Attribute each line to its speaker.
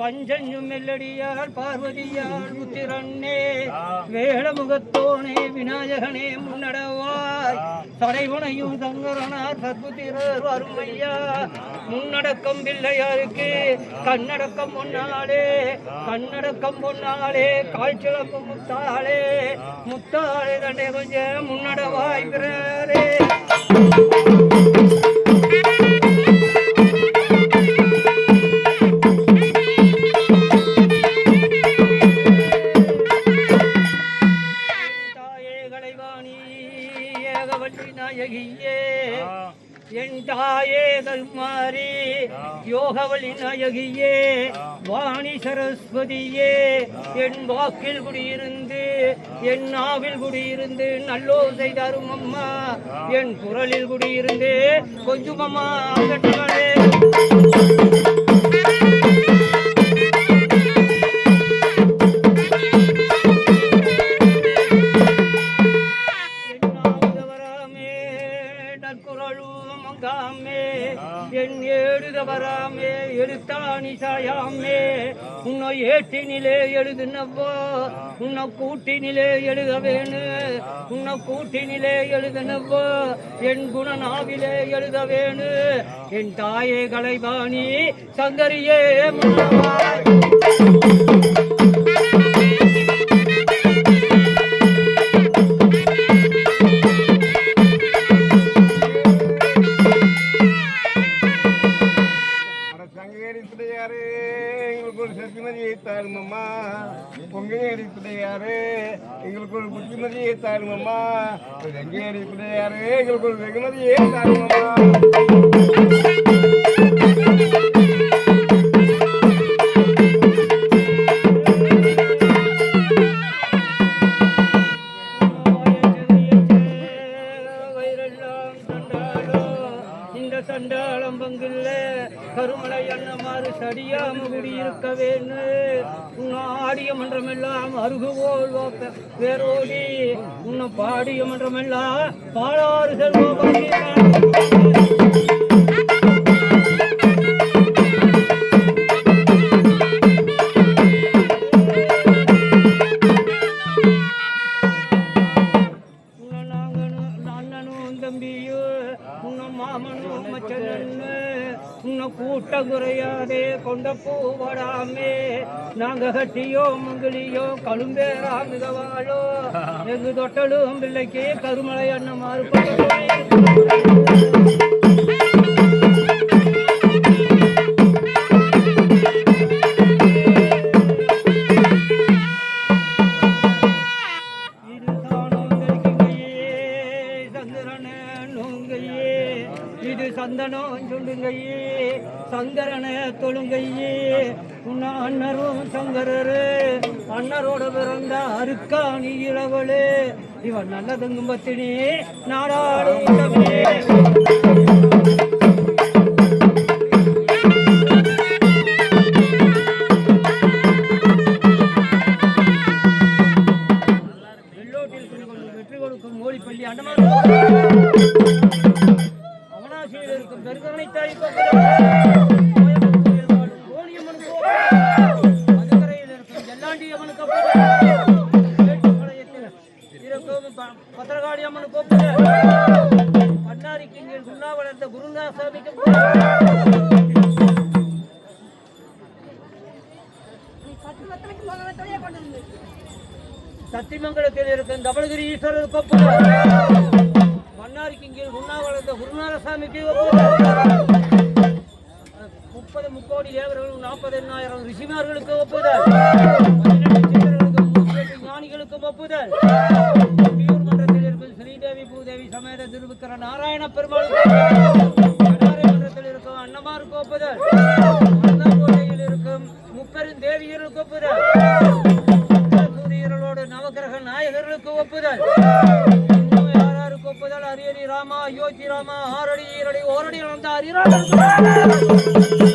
Speaker 1: பஞ்சஞ்சும் மெல்லடியார் பார்வதியார் புத்திரன்னே வேடமுகத்தோனே விநாயகனே முன்னடவாய் தடைவுனையும் சங்கரனார் சத்புத்திரர் அருமையா முன்னடக்கம் பிள்ளையாருக்கு கண்ணடக்கம் பொன்னாளே கண்ணடக்கம் பொன்னாளே காய்ச்சலம்பு முத்தாளே முத்தாளே தண்டை கொஞ்சம் முன்னடவாய் பிறரே என் தாயே கல்மாரி யோகவழி நாயகியே வாணி சரஸ்வதியே என் வாக்கில் குடியிருந்து என் நாவில் குடியிருந்து நல்லோசை தரும் அம்மா என் குரலில் குடியிருந்து கொஞ்சம் அம்மா அகற்றே என் எழுதவராமே எழுத்தாணி சாயாமே உன்னை ஏட்டினிலே எழுதுனவோ உன்னை கூட்டினிலே எழுத வேணு உன்னை கூட்டினிலே எழுதுனவோ என் குணநாவிலே எழுத வேணு என் தாயே கலைவாணி சங்கரியே முன்னவாய்
Speaker 2: தாருமம்மா பொங்கேரி பிள்ளையாரு எங்களுக்கு ஒரு புத்திமதியை தாருமம்மா வெங்கேரி பிள்ளையாரு எங்களுக்கு ஒரு வெகுமதியை தாருமம்மா
Speaker 1: சண்டாளம் பங்குள்ள கருமலை அண்ணமாறு சடியாம குடியிருக்க வேணு உன்னை ஆடிய மன்றமெல்லாம் அருகுவோல் வேரோடி உன்னை பாடிய மன்றமெல்லாம் பாலாறு செல்வோம் கூட்ட குறையாதே கொண்ட பூவடாமே நாங்க கட்டியோ மங்கிலியோ கழும்பேரா மிகவாழோ எங்கு தொட்டலும் பிள்ளைக்கு கருமலை அண்ணமாறு இது சந்தனம் சொல்லுங்கையே சங்கரன தொழுங்கையே உன்ன அண்ணரும் சங்கரரு அண்ணரோட பிறந்த அருக்காணி இளவளே இவன் நல்லதங்கும் பத்தினி நாடாடும் வெள்ளோட்டில் வெற்றி கொடுக்கும் மோடிப்பள்ளி அண்டமான இருக்கும் பெருகனை தாய் மதுக்கரையில் இருக்கும் ஜல்லாண்டி அம்மனு பத்திரகாளி அம்மனு கோப்பு பன்னாரிக்கு இங்கே சுண்ணா வளர்ந்த குருநாசாமிக்கு சத்தியமங்கலத்தில் இருக்கும் தபலகிரி ஈஸ்வரர் கோப்பு மன்னாரிக்கு இங்கே உண்ணா வளர்ந்த குருநாதசாமிக்கு 30 முக்கோடி தேவர்களும் 40,000 ரிஷிமார்களுக்கு ஒப்புதல் 18 ஞானிகளுக்கு ஒப்புதல் மன்றத்தில் இருக்கும் ஸ்ரீதேவி பூதேவி சமேத திருவிக்கிர நாராயண பெருமாள் மன்றத்தில் இருக்கும் அன்னமாருக்கு ஒப்புதல் கோட்டையில் இருக்கும் முப்பெரும் தேவியர்களுக்கு ஒப்புதல் சூரியர்களோடு நவகிரக நாயகர்களுக்கு ஒப்புதல் ஒப்புதல் அரியணி ராமா யோகி ராமா ஆரடி ஈரடி ஓரடி வந்த அரிராஜ